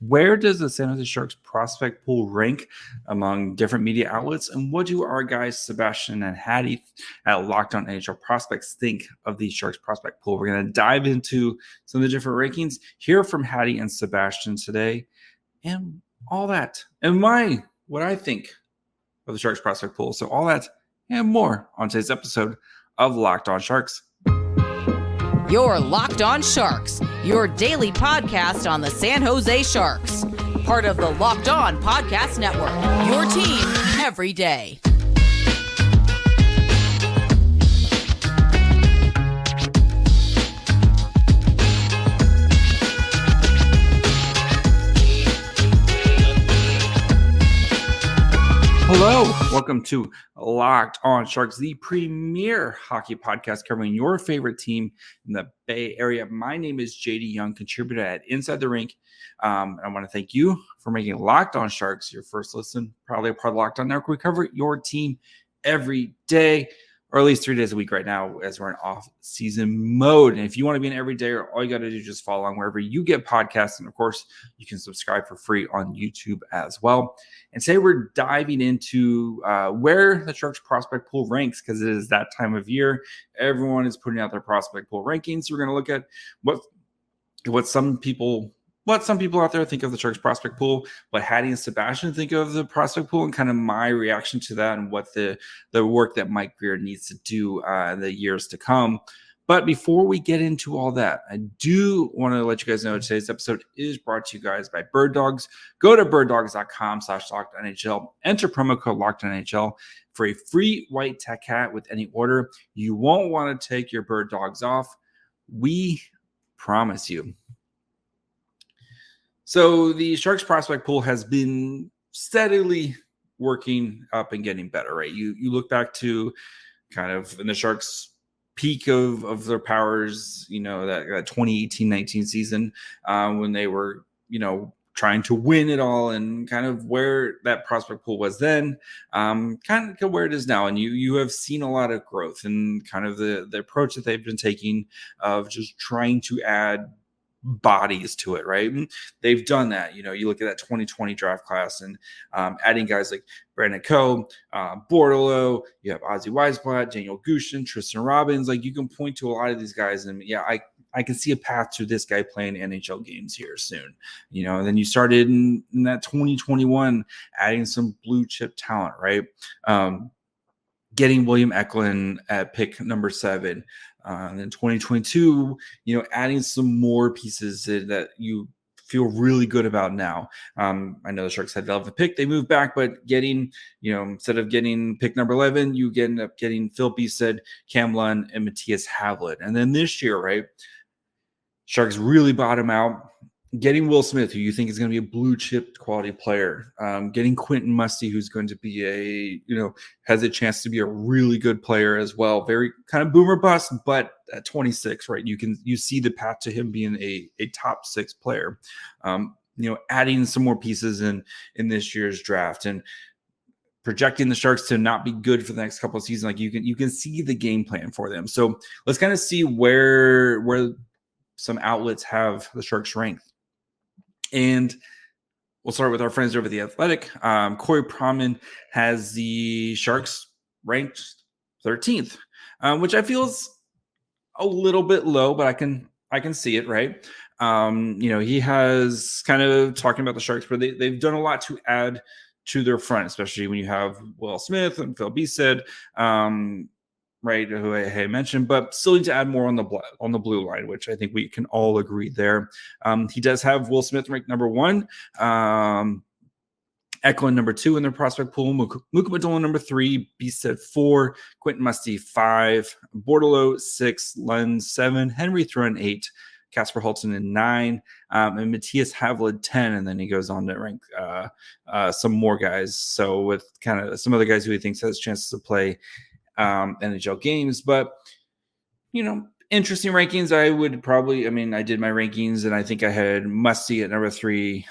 Where does the San Jose Sharks prospect pool rank among different media outlets? And what do our guys, Sebastian and Hadi at Locked On NHL Prospects, think of the Sharks prospect pool? We're going to dive into some of the different rankings, hear from Hadi and Sebastian today, and all that. And what I think of the Sharks prospect pool. So all that and more on today's episode of Locked On Sharks. You're Locked On Sharks, your daily podcast on the San Jose Sharks. Part of the Locked On Podcast Network, your team every day. Hello, welcome to Locked On Sharks, the premier hockey podcast covering your favorite team in the Bay Area. My name is JD Young, contributor at Inside the Rink. I want to thank you for making Locked On Sharks your first listen, probably a part of Locked On Network. We cover your team every day, or at least 3 days a week right now as we're in off-season mode. And if you want to be an everydayer, all you got to do is just follow on wherever you get podcasts. And, of course, you can subscribe for free on YouTube as well. And today we're diving into where the Sharks prospect pool ranks, because it is that time of year. Everyone is putting out their prospect pool rankings. So we're going to look at what some people out there think of the Sharks prospect pool, what Hadi and Sebastian think of the prospect pool, and kind of my reaction to that and what the work that Mike Grier needs to do in the years to come. But before we get into all that, I do want to let you guys know today's episode is brought to you guys by Bird Dogs. Go to birddogs.com/LockedOnNHL. Enter promo code LockedOnNHL for a free white tech hat with any order. You won't want to take your Bird Dogs off. We promise you. So the Sharks prospect pool has been steadily working up and getting better, right? You look back to kind of in the Sharks' peak of their powers, that 2018-19 season when they were, trying to win it all, and kind of where that prospect pool was then, kind of where it is now. And you have seen a lot of growth and kind of the approach that they've been taking of just trying to add bodies to it, right? And they've done that. You look at that 2020 draft class and adding guys like Brandon Coe, Bordelot, you have Ozzy Weisblatt, Daniel Gushin, Tristan Robbins. Like, you can point to a lot of these guys, and I can see a path to this guy playing NHL games here soon. And then you started in that 2021 adding some blue chip talent, right? Getting William Eklund at pick number 7. And then 2022, adding some more pieces that you feel really good about now. I know the Sharks had the 11th pick. They moved back, but getting, instead of getting pick number 11, you end up getting Phil Beested, Cam Lund, and Matthias Havlet. And then this year, right, Sharks really bottom out. Getting Will Smith, who you think is going to be a blue chip quality player, getting Quentin Musty, who's going to be has a chance to be a really good player as well. Very kind of boomer bust, but at 26, right? You see the path to him being a top 6 player. Adding some more pieces in this year's draft and projecting the Sharks to not be good for the next couple of seasons. Like, you can see the game plan for them. So let's kind of see where some outlets have the Sharks ranked. And we'll start with our friends over at The Athletic. Corey Pronman has the Sharks ranked 13th, which I feel is a little bit low, but I can see it, right? He has kind of talking about the Sharks, but they've done a lot to add to their front, especially when you have Will Smith and Phil Beested, right, who I mentioned, but still need to add more on the blue line, which I think we can all agree there. He does have Will Smith ranked number 1, Eklund number 2 in their prospect pool, Muka Madola number 3, Beested 4, Quentin Musty 5, Bordelot 6, Lund 7, Henry Thrun 8, Kasper Halttunen 9, and Matthias Havlet 10, and then he goes on to rank some more guys. So with kind of some other guys who he thinks has chances to play NHL games, but interesting rankings. I would probably, I did my rankings, and I think I had Musty at number 3,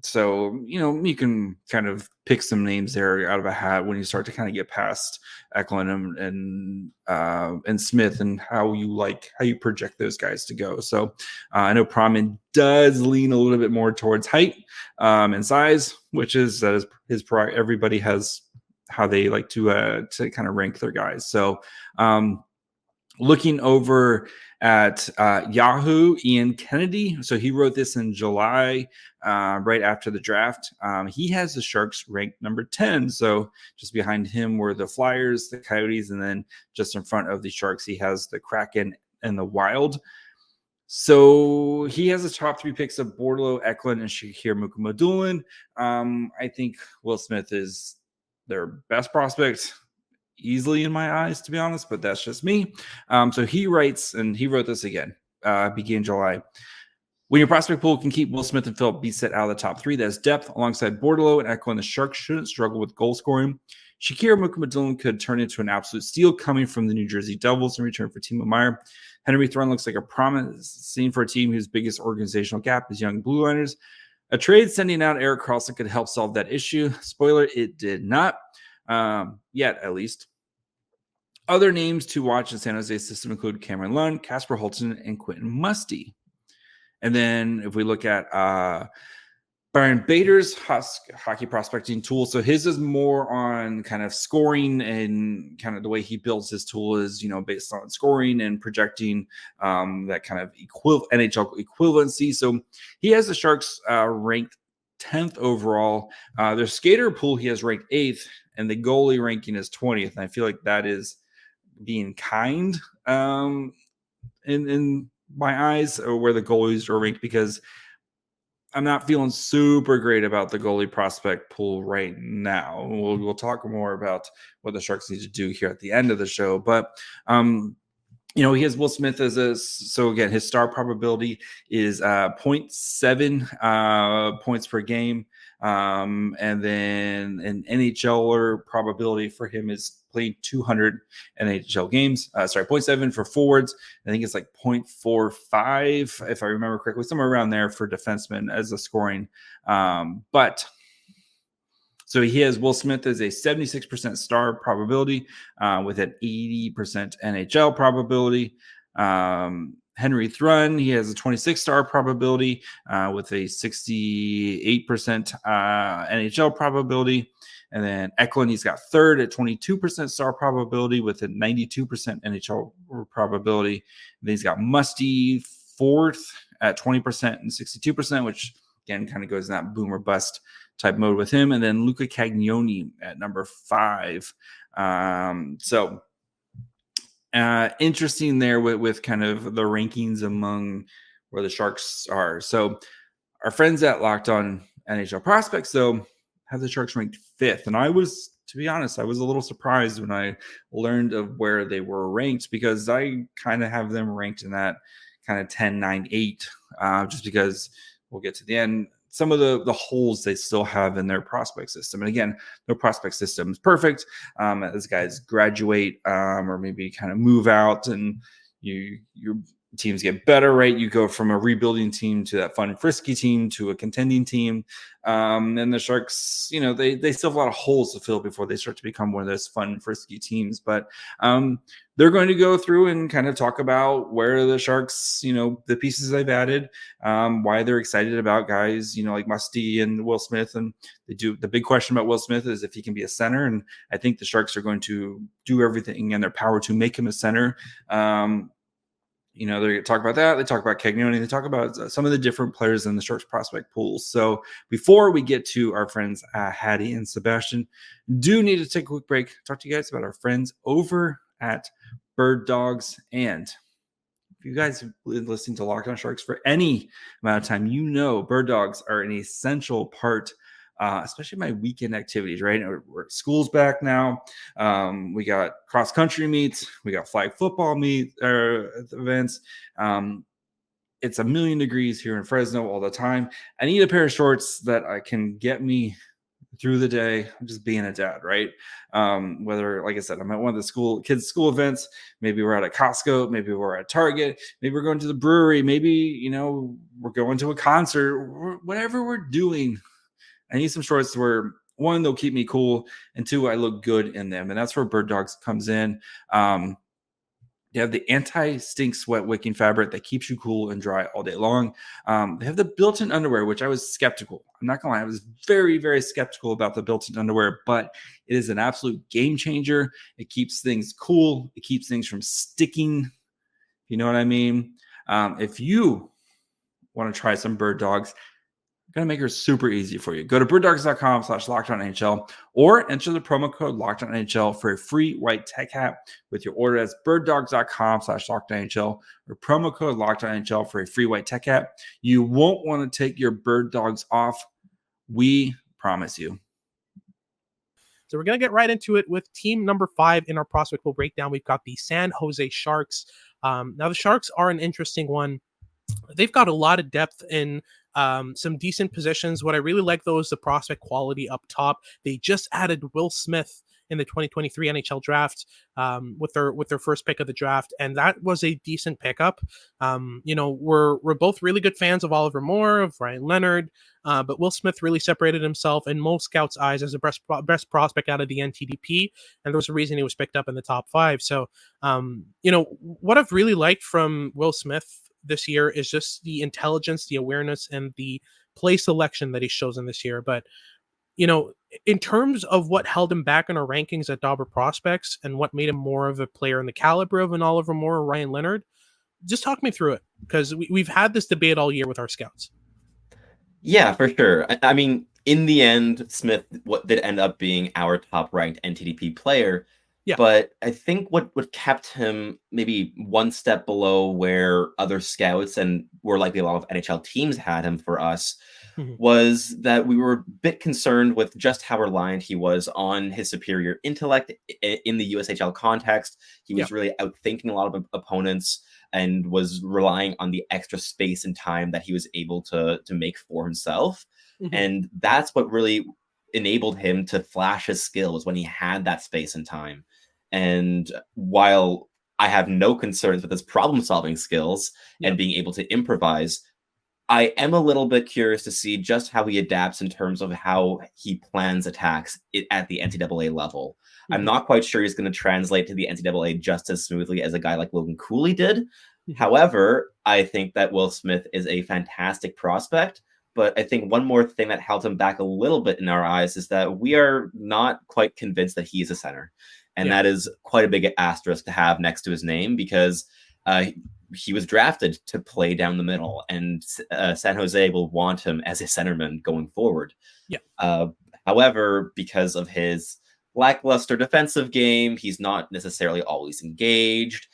So, you can kind of pick some names there out of a hat when you start to kind of get past Eklund and Smith, and how you project those guys to go. So I know Promin does lean a little bit more towards height and size, which is his everybody has how they like to kind of rank their guys. So looking over at Yahoo, Ian Kennedy. So he wrote this in July, right after the draft. He has the Sharks ranked number 10. So just behind him were the Flyers, the Coyotes, and then just in front of the Sharks, he has the Kraken and the Wild. So he has the top 3 picks of Bordelot, Eklund, and Shakir Mukhamadullin. I think Will Smith is their best prospect, easily in my eyes, to be honest, but that's just me. So he writes, and he wrote this again, beginning July. When your prospect pool can keep Will Smith and Philip Beesett out of the top 3, that's depth. Alongside Bordelot and Eklund, the Sharks shouldn't struggle with goal scoring. Shakir Mukhamadullin could turn into an absolute steal coming from the New Jersey Devils in return for Timo Meier. Henry Thrun looks like a promising for a team whose biggest organizational gap is young Blue Liners. A trade sending out Erik Karlsson could help solve that issue. Spoiler, it did not. Yet, at least. Other names to watch in San Jose's system include Cameron Lund, Kasper Halttunen, and Quentin Musty. And then if we look at Byron Bader's hockey prospecting tool, so his is more on kind of scoring, and kind of the way he builds his tool is, based on scoring and projecting that kind of NHL equivalency. So he has the Sharks ranked 10th overall. Their skater pool, he has ranked 8th, and the goalie ranking is 20th. And I feel like that is being kind in my eyes, or where the goalies are ranked, because I'm not feeling super great about the goalie prospect pool right now. We'll talk more about what the Sharks need to do here at the end of the show, but he has Will Smith so again, his star probability is 0.7 points per game. And then an NHLer probability for him is playing 200 NHL games. 0.7 for forwards. I think it's like 0.45, if I remember correctly, somewhere around there for defensemen as a scoring. But so he has Will Smith as a 76% star probability with an 80% NHL probability. Henry Thrun, he has a 26 star probability with a 68% NHL probability. And then Eklund, he's got third at 22% star probability with a 92% NHL probability. And then he's got Musty fourth at 20% and 62%, which again kind of goes in that boom or bust type mode with him. And then Luca Cagnoni at number 5. Interesting there with kind of the rankings among where the Sharks are. So our friends at Locked On NHL Prospects, though, have the Sharks ranked 5th. And to be honest, I was a little surprised when I learned of where they were ranked, because I kind of have them ranked in that kind of 10, 9, 8, just because we'll get to the end. Some of the holes they still have in their prospect system. And again, no prospect system is perfect. As guys graduate or maybe kind of move out, and your teams get better, right? You go from a rebuilding team to that fun, frisky team to a contending team. And the Sharks, they still have a lot of holes to fill before they start to become one of those fun, frisky teams. But they're going to go through and kind of talk about where the Sharks, the pieces they've added, why they're excited about guys, like Musty and Will Smith. And the big question about Will Smith is if he can be a center. And I think the Sharks are going to do everything in their power to make him a center. They talk about that. They talk about Cagnoni. They talk about some of the different players in the Sharks prospect pools. So before we get to our friends Hadi and Sebastian, do need to take a quick break. Talk to you guys about our friends over at Bird Dogs. And if you guys have been listening to Locked On Sharks for any amount of time, Bird Dogs are an essential part, especially my weekend activities, right? School's back now. We got cross-country meets. We got flag football events. It's 1,000,000 degrees here in Fresno all the time. I need a pair of shorts that can get me through the day. I'm just being a dad, right? Whether, like I said, I'm at one of the kids' school events. Maybe we're at a Costco. Maybe we're at Target. Maybe we're going to the brewery. Maybe, we're going to a concert. Whatever we're doing, I need some shorts where, one, they'll keep me cool, and two, I look good in them. And that's where Bird Dogs comes in. They have the anti-stink sweat wicking fabric that keeps you cool and dry all day long. They have the built-in underwear, which I was skeptical. I'm not gonna lie, I was very, very skeptical about the built-in underwear, but it is an absolute game changer. It keeps things cool. It keeps things from sticking. You know what I mean? If you want to try some Bird Dogs, I'm going to make it super easy for you. Go to birddogs.com/LockedOnNHL or enter the promo code LockedOnNHL for a free white tech hat with your order. That's birddogs.com/LockedOnNHL or promo code LockedOnNHL for a free white tech hat. You won't want to take your Bird Dogs off. We promise you. So we're going to get right into it with team number 5 in our prospect pool breakdown. We've got the San Jose Sharks. Now the Sharks are an interesting one. They've got a lot of depth in some decent positions. What I really like, though, is the prospect quality up top. They just added Will Smith in the 2023 NHL draft with their first pick of the draft, and that was a decent pickup. We're both really good fans of Oliver Moore, of Ryan Leonard, but Will Smith really separated himself in most scouts' eyes as the best prospect out of the NTDP, and there was a reason he was picked up in the top 5. So, what I've really liked from Will Smith this year is just the intelligence, the awareness, and the play selection that he's chosen this year. But, in terms of what held him back in our rankings at Dobber Prospects and what made him more of a player in the caliber of an Oliver Moore or Ryan Leonard, just talk me through it, because we've had this debate all year with our scouts. Yeah, for sure. I mean, in the end, Smith did end up being our top-ranked NTDP player. Yeah. But I think what kept him maybe one step below where other scouts and more likely a lot of NHL teams had him for us was that we were a bit concerned with just how reliant he was on his superior intellect in the USHL context. He was really outthinking a lot of opponents and was relying on the extra space and time that he was able to make for himself. And that's what really enabled him to flash his skills when he had that space and time. And while I have no concerns with his problem-solving skills and being able to improvise, I am a little bit curious to see just how he adapts in terms of how he plans attacks at the NCAA level. I'm not quite sure he's going to translate to the NCAA just as smoothly as a guy like Logan Cooley did. However, I think that Will Smith is a fantastic prospect. But I think one more thing that held him back a little bit in our eyes is that we are not quite convinced that he's a center. And that is quite a big asterisk to have next to his name, because he was drafted to play down the middle, and San Jose will want him as a centerman going forward. However, because of his lackluster defensive game, he's not necessarily always engaged.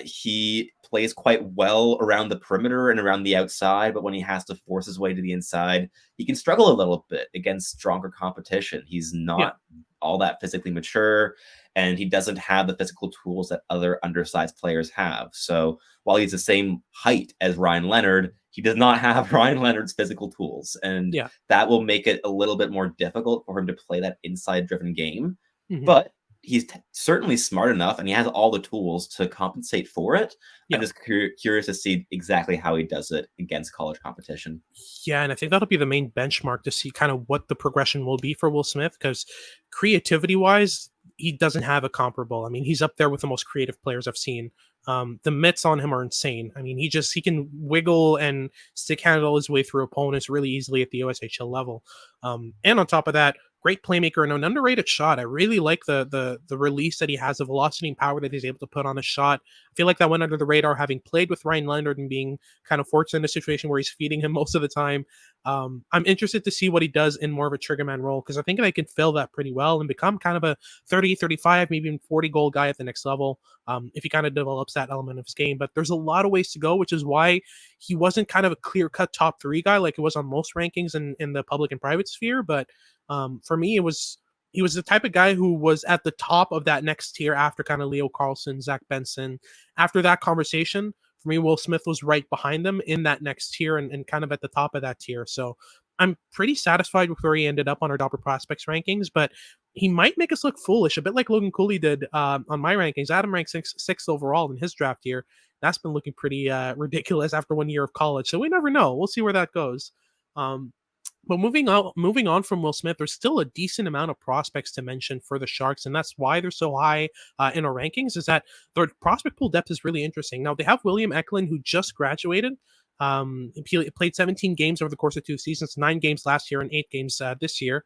He plays quite well around the perimeter and around the outside, but when he has to force his way to the inside, he can struggle a little bit against stronger competition. He's not all that physically mature, and he doesn't have the physical tools that other undersized players have. So while he's the same height as Ryan Leonard, he does not have Ryan Leonard's physical tools, and that will make it a little bit more difficult for him to play that inside-driven game. But he's certainly smart enough, and he has all the tools to compensate for it. I'm just curious to see exactly how he does it against college competition. Yeah, and I think that'll be the main benchmark to see kind of what the progression will be for Will Smith, because creativity-wise, he doesn't have a comparable. I mean, he's up there with the most creative players I've seen. The mitts on him are insane. I mean, he can wiggle and stick handle his way through opponents really easily at the USHL level. And on top of that, great playmaker and an underrated shot. I really like the release that he has, the velocity and power that he's able to put on a shot. I feel like that went under the radar, having played with Ryan Leonard and being kind of forced in a situation where he's feeding him most of the time. I'm interested to see what he does in more of a triggerman role, because I think they can fill that pretty well and become kind of a 30, 35, maybe even 40 goal guy at the next level if he kind of develops that element of his game. But there's a lot of ways to go, which is why he wasn't kind of a clear-cut top 3 guy like it was on most rankings in the public and private sphere. But for me, he was the type of guy who was at the top of that next tier after kind of Leo Carlson, Zach Benson. After that conversation, for me, Will Smith was right behind them in that next tier and kind of at the top of that tier. So I'm pretty satisfied with where he ended up on our Dobber Prospects rankings, but he might make us look foolish, a bit like Logan Cooley did on my rankings. Adam ranked sixth overall in his draft year. That's been looking pretty ridiculous after 1 year of college. So we never know. We'll see where that goes. But moving on from Will Smith, there's still a decent amount of prospects to mention for the Sharks, and that's why they're so high in our rankings. Is that their prospect pool depth is really interesting. Now they have William Eklund, who just graduated. He played 17 games over the course of 2 seasons, 9 games last year and 8 games this year.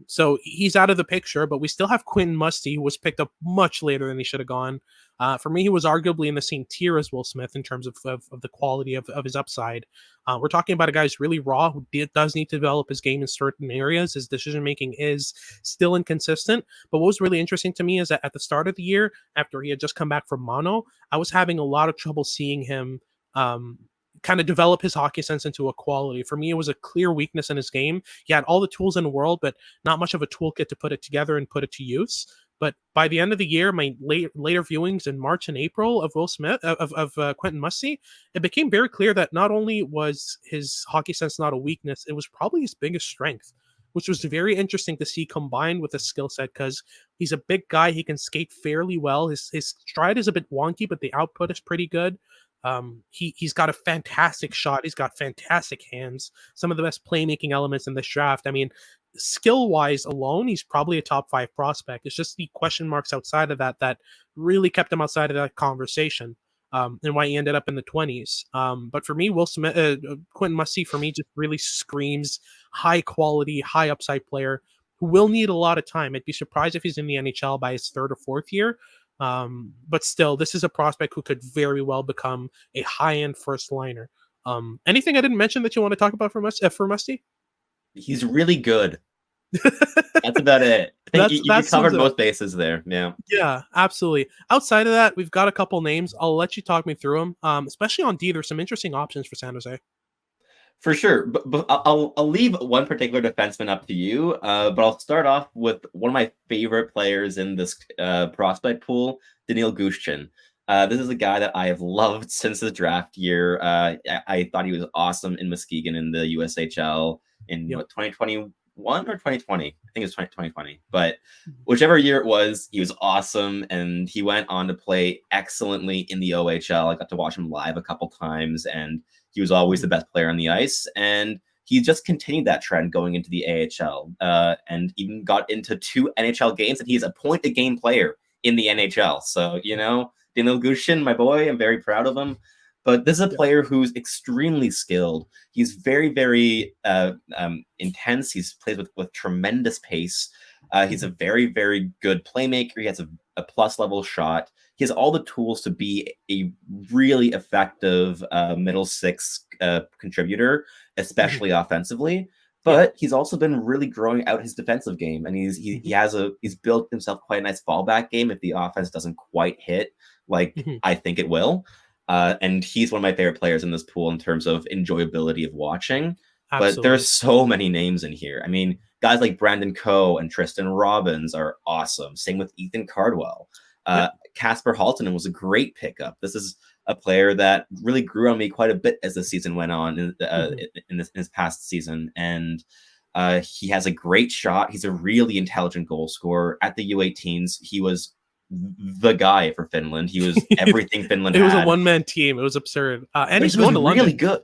So he's out of the picture, but we still have Quentin Musty, who was picked up much later than he should have gone. For me, he was arguably in the same tier as Will Smith in terms of the quality of his upside. We're talking about a guy who's really raw, who does need to develop his game in certain areas. His decision-making is still inconsistent. But what was really interesting to me is that at the start of the year, after he had just come back from mono, I was having a lot of trouble seeing him kind of develop his hockey sense into a quality. For me, it was a clear weakness in his game. He had all the tools in the world, but not much of a toolkit to put it together and put it to use. But by the end of the year, my later viewings in March and April of Will Smith, of Quentin Musty, it became very clear that not only was his hockey sense not a weakness, it was probably his biggest strength, which was very interesting to see combined with his skill set, because he's a big guy. He can skate fairly well. His stride is a bit wonky, but the output is pretty good. He's got a fantastic shot. He's got fantastic hands. Some of the best playmaking elements in this draft. I mean, skill-wise alone, he's probably a top 5 prospect. It's just the question marks outside of that really kept him outside of that conversation, and why he ended up in the 20s. But for me, Quentin Musty, for me, just really screams high-quality, high-upside player who will need a lot of time. I'd be surprised if he's in the NHL by his 3rd or 4th year. But still, this is a prospect who could very well become a high-end first liner. Anything I didn't mention that you want to talk about for Musty? He's really good. That's about it. I think you covered both bases there. Yeah, absolutely. Outside of that, we've got a couple names. I'll let you talk me through them. Especially on D, there's some interesting options for San Jose. For sure, but I'll leave one particular defenseman up to you. But I'll start off with one of my favorite players in this prospect pool, Daniil Gushchin. This is a guy that I have loved since the draft year. I thought he was awesome in Muskegon in the USHL in 2021 or 2020. I think it was 2020. But whichever year it was, he was awesome, and he went on to play excellently in the OHL. I got to watch him live a couple times, and he was always the best player on the ice, and he just continued that trend going into the AHL, and even got into 2 NHL games, and he's a point-a-game player in the NHL. So, Daniil Gushchin, my boy, I'm very proud of him. But this is a player who's extremely skilled. He's very, very intense. He plays with tremendous pace. He's a very, very good playmaker. He has a plus-level shot. He has all the tools to be a really effective middle 6 contributor, especially offensively. But he's also been really growing out his defensive game, and he's built himself quite a nice fallback game if the offense doesn't quite hit like I think it will. And he's one of my favorite players in this pool in terms of enjoyability of watching. Absolutely. But there's so many names in here. I mean, guys like Brandon Coe and Tristan Robbins are awesome. Same with Ethan Cardwell. Kasper Halttunen was a great pickup. This is a player that really grew on me quite a bit as the season went on in his past season. And he has a great shot. He's a really intelligent goal scorer. At the U18s, he was the guy for Finland. He was everything Finland had. It was a one-man team. It was absurd. And he's going to London. Really good.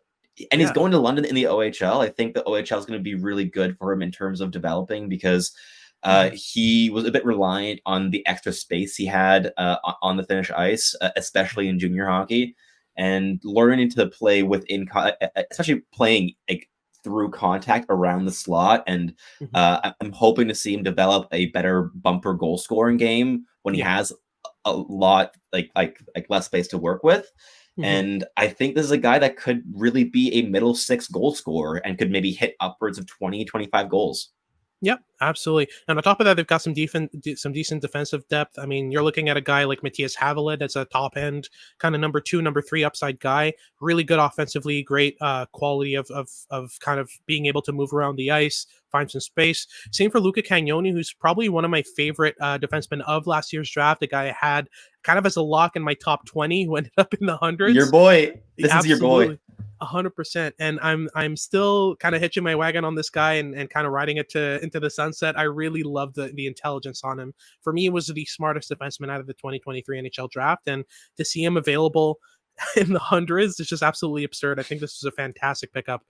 And he's going to London in the OHL. I think the OHL is going to be really good for him in terms of developing, because he was a bit reliant on the extra space he had on the Finnish ice, especially in junior hockey, and learning to play within, especially playing like through contact around the slot. And I'm hoping to see him develop a better bumper goal scoring game when he has a lot like less space to work with. And I think this is a guy that could really be a middle 6 goal scorer and could maybe hit upwards of 20, 25 goals. Yep, absolutely. And on top of that, they've got some decent defensive depth. I mean, you're looking at a guy like Matthias Havelid that's a top end kind of number 2, number 3 upside guy. Really good offensively, great quality of kind of being able to move around the ice, find some space. Same for Luca Cagnoni, who's probably one of my favorite defensemen of last year's draft. A guy I had kind of as a lock in my top 20, who ended up in the hundreds. Your boy. This is your boy. 100%. And I'm still kind of hitching my wagon on this guy and kind of riding it into the sunset. I really love the intelligence on him. For me, he was the smartest defenseman out of the 2023 NHL draft, and to see him available in the hundreds. It's just absolutely absurd. I think this is a fantastic pickup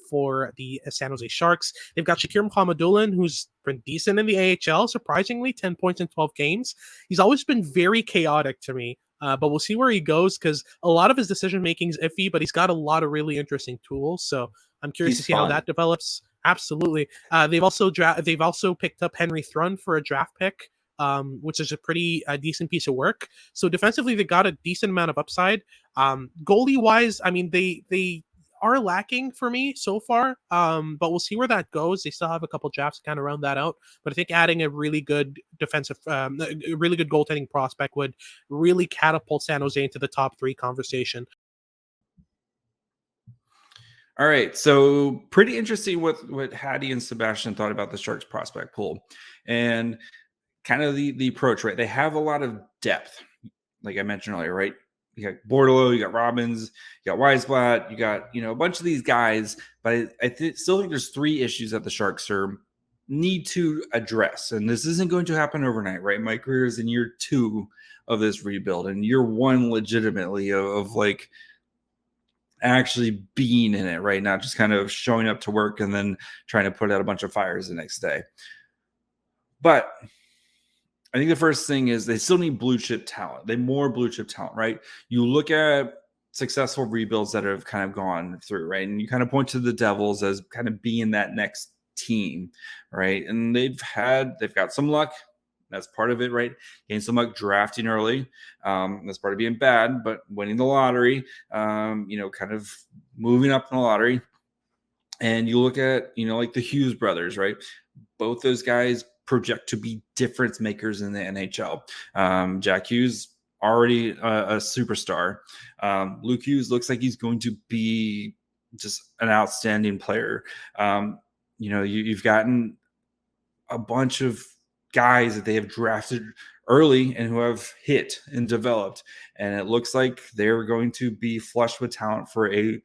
for the San Jose Sharks. They've got Shakir Mukhamadullin, who's been decent in the AHL, surprisingly, 10 points in 12 games. He's always been very chaotic to me. But we'll see where he goes, because a lot of his decision making is iffy, but he's got a lot of really interesting tools. So I'm curious to see how that develops. Absolutely. They've also picked up Henry Thrun for a draft pick, which is a pretty decent piece of work. So defensively, they got a decent amount of upside. Goalie wise, I mean, they are lacking for me so far, but we'll see where that goes. They still have a couple drafts to kind of round that out, but I think adding a really good defensive, a really good goaltending prospect would really catapult San Jose into the top 3 conversation. All right, so pretty interesting what Hadi and Sebastian thought about the Sharks prospect pool, and kind of the approach, right? They have a lot of depth, like I mentioned earlier, right? You got Bordelot, you got Robbins, you got Weisblatt, you got, a bunch of these guys, but I still think there's 3 issues that the Sharks need to address, and this isn't going to happen overnight, right? Mike Grier is in year 2 of this rebuild, and year 1 legitimately of like actually being in it, right? Not just kind of showing up to work and then trying to put out a bunch of fires the next day. But I think the first thing is they still need blue chip talent. They more blue chip talent, right? You look at successful rebuilds that have kind of gone through, right? And you kind of point to the Devils as kind of being that next team, right? And they've got some luck. That's part of it, right? Gained some luck drafting early. That's part of being bad, but winning the lottery, kind of moving up in the lottery. And you look at, like the Hughes brothers, right? Both those guys project to be difference makers in the NHL. Jack Hughes, already a superstar. Luke Hughes looks like he's going to be just an outstanding player. You've gotten a bunch of guys that they have drafted early and who have hit and developed, and it looks like they're going to be flush with talent for the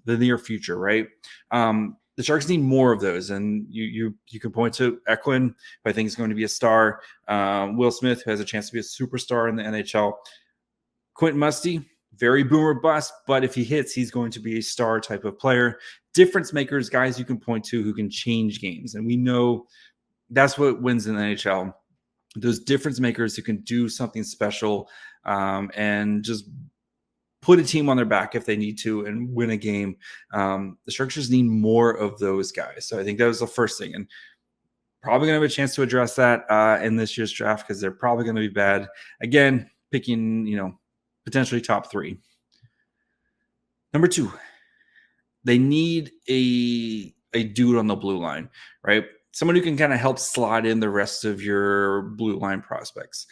near future, right? The Sharks need more of those, and you can point to Eklund, who I think is going to be a star. Will Smith, who has a chance to be a superstar in the NHL. Quentin Musty, very boomer bust, but if he hits, he's going to be a star type of player. Difference makers, guys you can point to who can change games, and we know that's what wins in the NHL. Those difference makers who can do something special and just put a team on their back if they need to and win a game. The Sharks just need more of those guys. So I think that was the first thing. And probably going to have a chance to address that in this year's draft, because they're probably going to be bad. Again, picking, potentially top 3. Number 2, they need a dude on the blue line, right? Someone who can kind of help slot in the rest of your blue line prospects.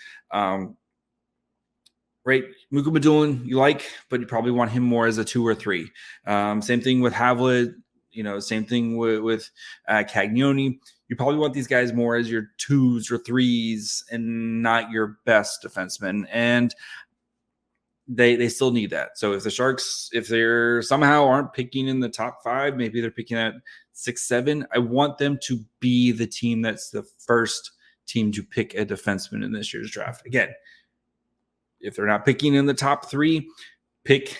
Right? Mukhamadullin you like, but you probably want him more as a 2 or 3. Same thing with Havlet, same thing with Cagnoni. You probably want these guys more as your 2s or 3s and not your best defenseman. And they still need that. So if the Sharks, if they're somehow aren't picking in the top 5, maybe they're picking at 6, 7. I want them to be the team that's the first team to pick a defenseman in this year's draft. Again, if they're not picking in the top 3,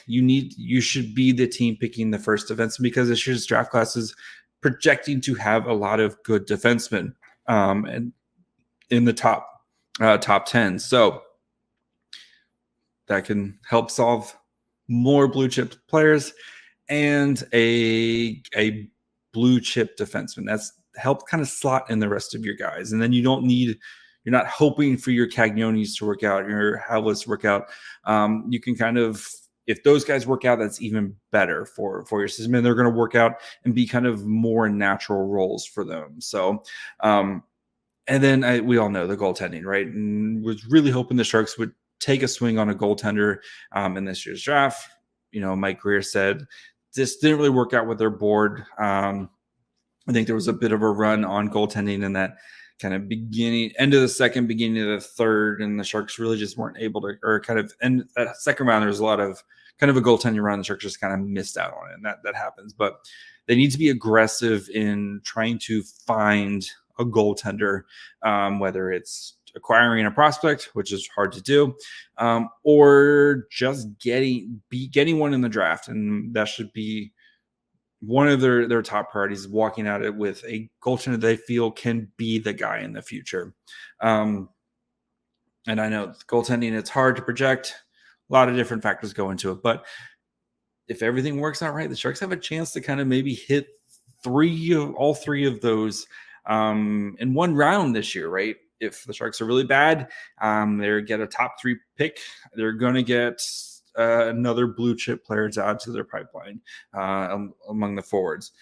you should be the team picking the first defenseman, because this year's draft class is projecting to have a lot of good defensemen and in the top 10. So that can help solve more blue chip players and a blue chip defenseman. That's help kind of slot in the rest of your guys. And then you're not hoping for your Cagnonis to work out, your Havlets to work out. You can kind of, if those guys work out, that's even better for your system, and they're going to work out and be kind of more natural roles for them. So, and then we all know the goaltending, right? And was really hoping the Sharks would take a swing on a goaltender in this year's draft. Mike Grier said this didn't really work out with their board. I think there was a bit of a run on goaltending in that kind of end of the second, beginning of the third, and the Sharks really just weren't able to, or kind of, and that second round, there was a lot of kind of a goaltending run. The Sharks just kind of missed out on it, and that happens. But they need to be aggressive in trying to find a goaltender, whether it's acquiring a prospect, which is hard to do, or just getting one in the draft. And that should be one of their top priorities, walking at it with a goaltender they feel can be the guy in the future. And I know goaltending, it's hard to project. A lot of different factors go into it. But if everything works out right, the Sharks have a chance to kind of maybe hit all three of those in one round this year, right? If the Sharks are really bad, they get a top 3 pick. They're going to get another blue chip player to add to their pipeline among the forwards.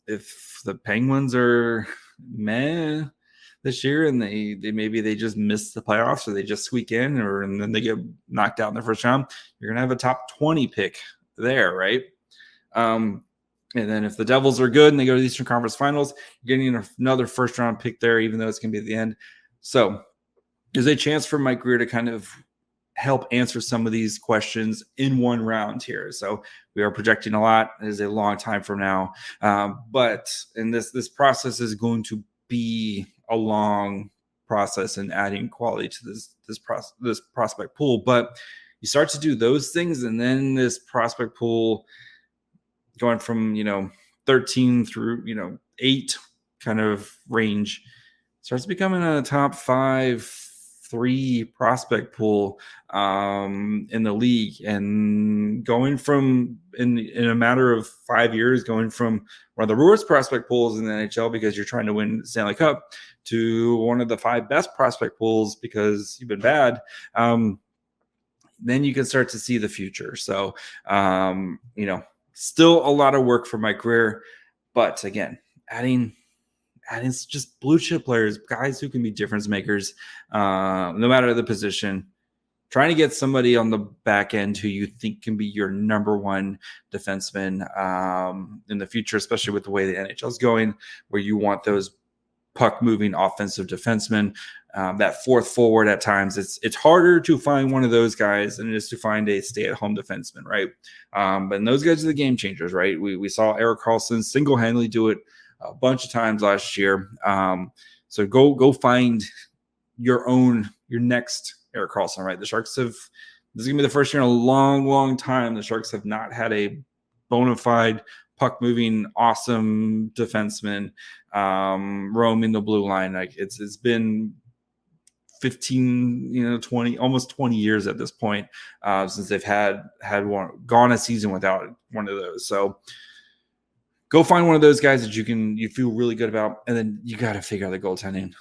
If the Penguins are meh this year and they just miss the playoffs, or they just squeak in, and then they get knocked out in the first round, you're gonna have a top 20 pick there, right? And then if the Devils are good and they go to the Eastern Conference Finals, you're getting another first round pick there, even though it's gonna be at the end. So there's a chance for Mike Grier to kind of help answer some of these questions in one round here. So we are projecting a lot. It is a long time from now, but this process is going to be a long process in adding quality to this prospect pool. But you start to do those things, and then this prospect pool going from 13 through 8 kind of range starts becoming a top 5-3 prospect pool in the league, and going from in a matter of 5 years, going from one of the worst prospect pools in the NHL because you're trying to win Stanley Cup to one of the 5 best prospect pools because you've been bad. Then you can start to see the future. So still a lot of work for Mike Grier, but again, adding just blue chip players, guys who can be difference makers, no matter the position. Trying to get somebody on the back end who you think can be your number 1 defenseman in the future, especially with the way the NHL is going, where you want those puck-moving offensive defensemen. That fourth forward at times, it's harder to find one of those guys than it is to find a stay-at-home defenseman, right? But those guys are the game changers, right? We saw Erik Karlsson single-handedly do it a bunch of times last year. So go find your next Erik Karlsson, right? The Sharks this is going to be the first year in a long, long time the Sharks have not had a bona fide puck-moving, awesome defenseman roaming the blue line. Like it's been 15, 20, almost 20 years at this point since they've had gone a season without one of those. So go find one of those guys that you feel really good about, and then you got to figure out the goaltending.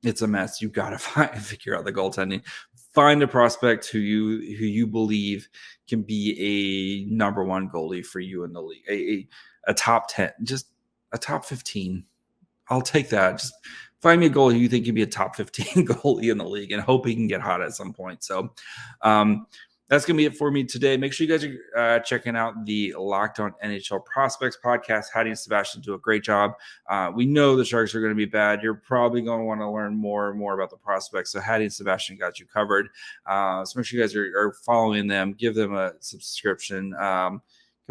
It's a mess. You got to figure out the goaltending. Find a prospect who you believe can be a number 1 goalie for you in the league, a top 10, just a top 15. I'll take that. Just find me a goalie who you think can be a top 15 goalie in the league, and hope he can get hot at some point. So that's going to be it for me today. Make sure you guys are checking out the Locked On NHL Prospects podcast. Hadi and Sebastian do a great job. We know the Sharks are going to be bad. You're probably going to want to learn more and more about the prospects. So Hadi and Sebastian got you covered. So make sure you guys are following them. Give them a subscription. Go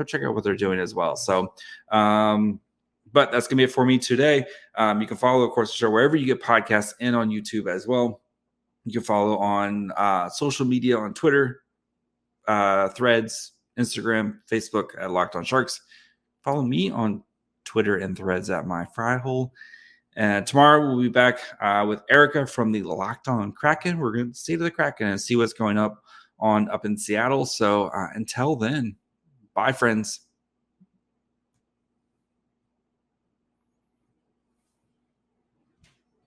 check out what they're doing as well. So, but that's going to be it for me today. You can follow, of course, the show wherever you get podcasts and on YouTube as well. You can follow on social media on Twitter, Threads, Instagram, Facebook at Locked On Sharks. Follow me on Twitter and Threads at My Fry Hole. And tomorrow we'll be back with Erica from the Locked On Kraken. We're going to stay to the Kraken and see what's going up in Seattle. So until then, bye, friends.